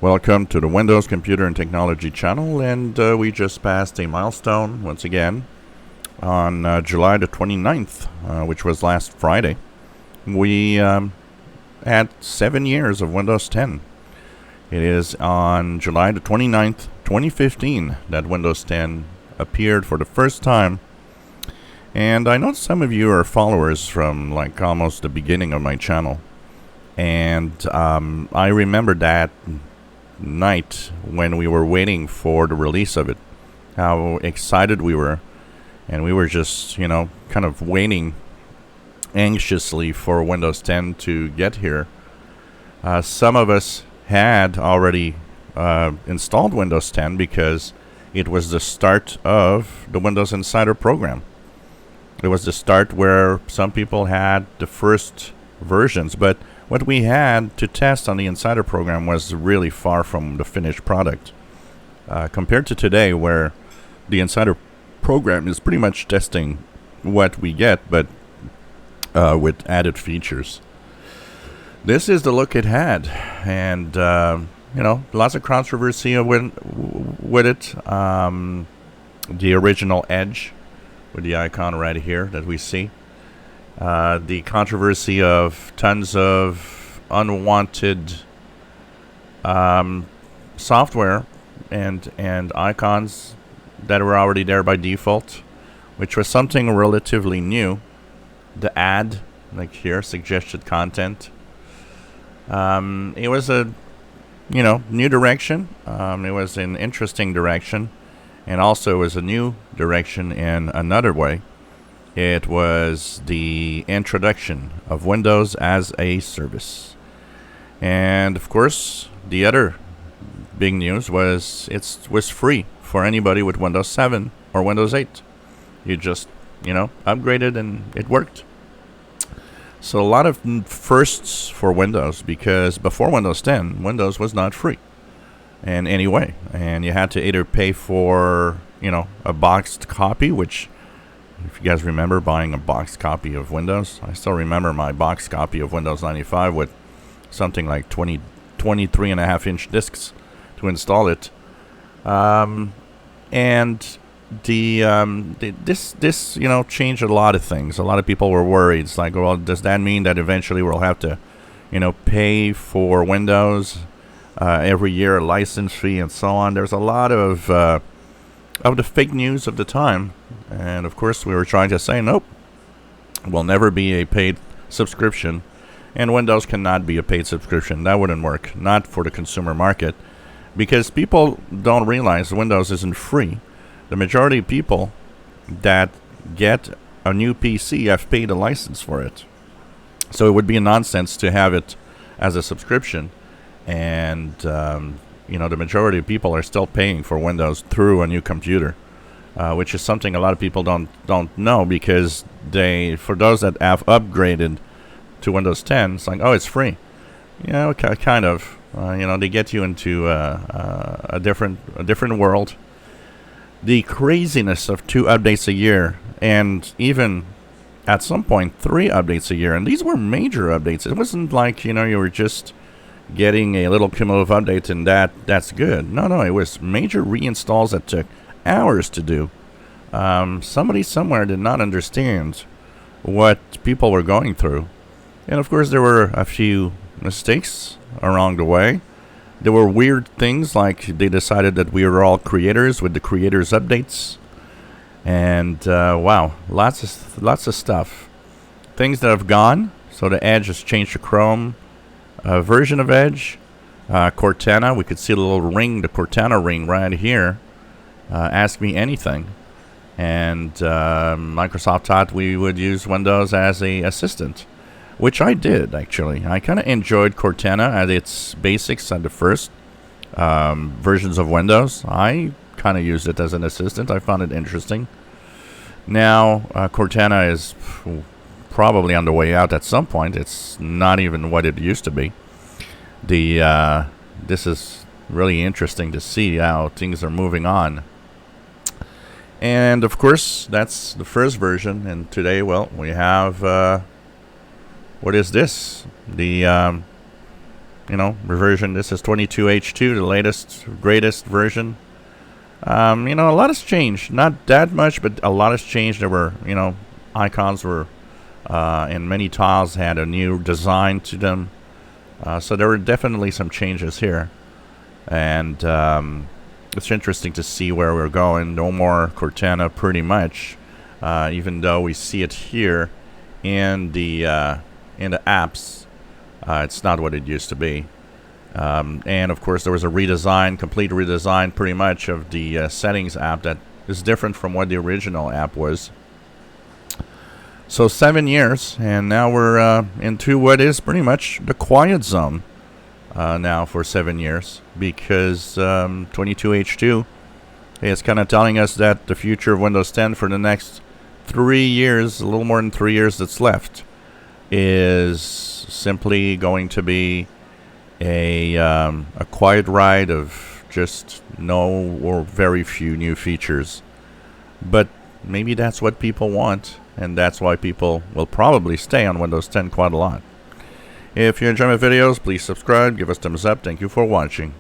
Welcome to the Windows Computer and Technology channel, and we just passed a milestone once again on July the 29th, which was last Friday. We had 7 years of Windows 10. It is on July the 29th, 2015 that Windows 10 appeared for the first time. And I know some of you are followers from like almost the beginning of my channel. And I remember that night when we were waiting for the release of it, how excited we were. And we were just, kind of waiting anxiously for Windows 10 to get here. Some of us had already installed Windows 10 because it was the start of the Windows Insider program. It was the start where some people had the first versions, but what we had to test on the Insider program was really far from the finished product. Compared to today, where the Insider program is pretty much testing what we get, but with added features. This is the look it had, and lots of controversy with it. The original Edge, with the icon right here that we see. The controversy of tons of unwanted software and icons that were already there by default, which was something relatively new. The ad, like here, suggested content. It was a, new direction. It was an interesting direction, and also it was a new direction in another way. It was the introduction of Windows as a service. And of course, the other big news was it was free for anybody with Windows 7 or Windows 8. You just, upgraded and it worked. So a lot of firsts for Windows, because before Windows 10, Windows was not free in any way. And you had to either pay for, a boxed copy, which, if you guys remember buying a boxed copy of Windows, I still remember my boxed copy of Windows 95 with something like 23.5-inch discs to install it. And this changed a lot of things. A lot of people were worried. It's like, well, does that mean that eventually we'll have to, pay for Windows every year, a license fee and so on? There's a lot of the fake news of the time. And of course, we were trying to say, nope, it will never be a paid subscription. And Windows cannot be a paid subscription. That wouldn't work. Not for the consumer market. Because people don't realize Windows isn't free. The majority of people that get a new PC have paid a license for it. So it would be a nonsense to have it as a subscription. And, the majority of people are still paying for Windows through a new computer. Which is something a lot of people don't know, because for those that have upgraded to Windows 10, it's like, oh, it's free. Yeah, okay, kind of. They get you into a different world. The craziness of 2 updates a year, and even at some point 3 updates a year, and these were major updates. It wasn't like you were just getting a little cumulative update and that's good. No, it was major reinstalls that took hours to do. Somebody somewhere did not understand what people were going through, and of course there were a few mistakes along the way. There were weird things, like they decided that we were all creators with the creators updates, and wow, lots of stuff, things that have gone. So the Edge has changed to Chrome version of Edge. Cortana, we could see the little ring, the Cortana ring right here. Ask me anything. And Microsoft thought we would use Windows as a assistant, which I did, actually. I kind of enjoyed Cortana at its basics at the first versions of Windows. I kind of used it as an assistant. I found it interesting. Now, Cortana is probably on the way out at some point. It's not even what it used to be. This is really interesting to see how things are moving on. And of course, that's the first version. And today, well, we have what is this? The reversion. This is 22H2, the latest, greatest version. A lot has changed. Not that much, but a lot has changed. There were, icons were, and many tiles had a new design to them. So there were definitely some changes here. And it's interesting to see where we're going. No more Cortana, pretty much. Even though we see it here in the apps, it's not what it used to be. And of course, there was a redesign, complete redesign, pretty much, of the settings app that is different from what the original app was. So 7 years, and now we're into what is pretty much the quiet zone now for 7 years, because 22H2 is kind of telling us that the future of Windows 10 for the next 3 years, a little more than 3 years that's left, is simply going to be a quiet ride of just no or very few new features. But maybe that's what people want, and that's why people will probably stay on Windows 10 quite a lot. If you enjoy my videos, please subscribe, give us thumbs up. Thank you for watching.